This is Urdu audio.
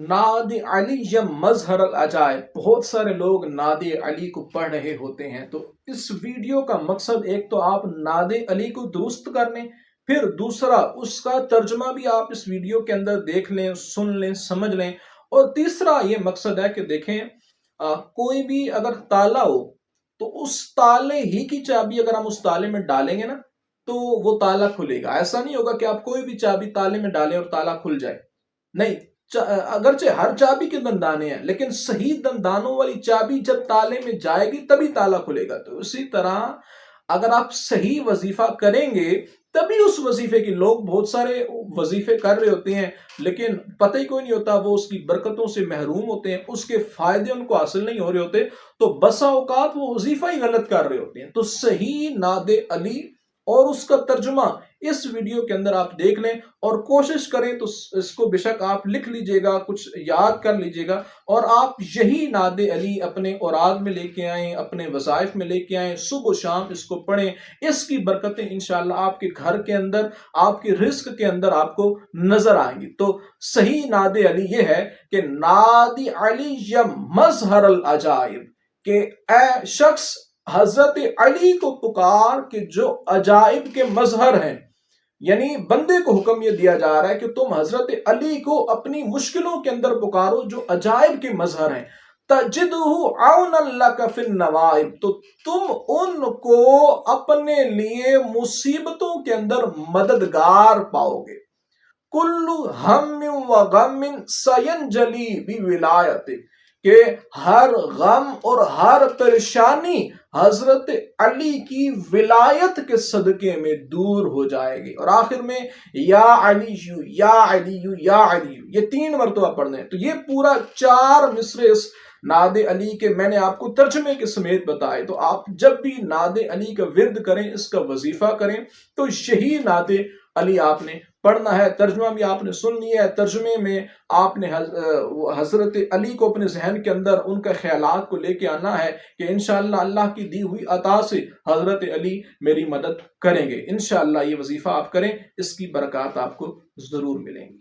ناد علی یا مظہر العجائب، بہت سارے لوگ ناد علی کو پڑھ رہے ہوتے ہیں، تو اس ویڈیو کا مقصد ایک تو آپ ناد علی کو درست کر لیں، پھر دوسرا اس کا ترجمہ بھی آپ اس ویڈیو کے اندر دیکھ لیں، سن لیں، سمجھ لیں، اور تیسرا یہ مقصد ہے کہ دیکھیں کوئی بھی اگر تالا ہو تو اس تالے ہی کی چابی اگر ہم اس تالے میں ڈالیں گے نا تو وہ تالا کھلے گا۔ ایسا نہیں ہوگا کہ آپ کوئی بھی چابی تالے میں ڈالیں اور تالا کھل جائے، نہیں، اگرچہ ہر چابی کے دندانے ہیں لیکن صحیح دندانوں والی چابی جب تالے میں جائے گی تبھی تالا کھلے گا۔ تو اسی طرح اگر آپ صحیح وظیفہ کریں گے تبھی اس وظیفے کی، لوگ بہت سارے وظیفے کر رہے ہوتے ہیں لیکن پتہ ہی کوئی نہیں ہوتا، وہ اس کی برکتوں سے محروم ہوتے ہیں، اس کے فائدے ان کو حاصل نہیں ہو رہے ہوتے، تو بسا اوقات وہ وظیفہ ہی غلط کر رہے ہوتے ہیں۔ تو صحیح ناد علی اور اس کا ترجمہ اس ویڈیو کے اندر آپ دیکھ لیں اور کوشش کریں تو اس کو بے شک آپ لکھ لیجئے گا، کچھ یاد کر لیجئے گا، اور آپ یہی ناد علی اپنے اوراد میں لے کے آئیں، اپنے وظائف میں لے کے آئیں، صبح و شام اس کو پڑھیں۔ اس کی برکتیں انشاءاللہ آپ کے گھر کے اندر، آپ کی رزق کے اندر آپ کو نظر آئیں گی۔ تو صحیح ناد علی یہ ہے کہ ناد علی یا مظہر العجائب، کہ اے شخص حضرت علی کو پکار کہ جو عجائب کے مظہر ہیں، یعنی بندے کو حکم یہ دیا جا رہا ہے کہ تم حضرت علی کو اپنی مشکلوں کے اندر پکارو جو عجائب کے مظہر ہیں۔ تجدہ عونا لک فی النوائب، تو تم ان کو اپنے لیے مصیبتوں کے اندر مددگار پاؤ گے۔ کل ہم و غم سینجلی بولایتک، کہ ہر غم اور ہر پریشانی حضرت علی کی ولایت کے صدقے میں دور ہو جائے گی۔ اور آخر میں یا علی یا علی یا علی، یہ 3 مرتبہ پڑھنا ہے۔ تو یہ پورا 4 مصرے اس ناد علی کے میں نے آپ کو ترجمے کے سمیت بتائے۔ تو آپ جب بھی ناد علی کا ورد کریں، اس کا وظیفہ کریں، تو یہی ناد علی آپ نے پڑھنا ہے۔ ترجمہ بھی آپ نے سن لیا ہے، ترجمے میں آپ نے حضرت علی کو اپنے ذہن کے اندر ان کے خیالات کو لے کے آنا ہے کہ انشاءاللہ اللہ کی دی ہوئی عطا سے حضرت علی میری مدد کریں گے۔ انشاءاللہ یہ وظیفہ آپ کریں، اس کی برکات آپ کو ضرور ملیں گی۔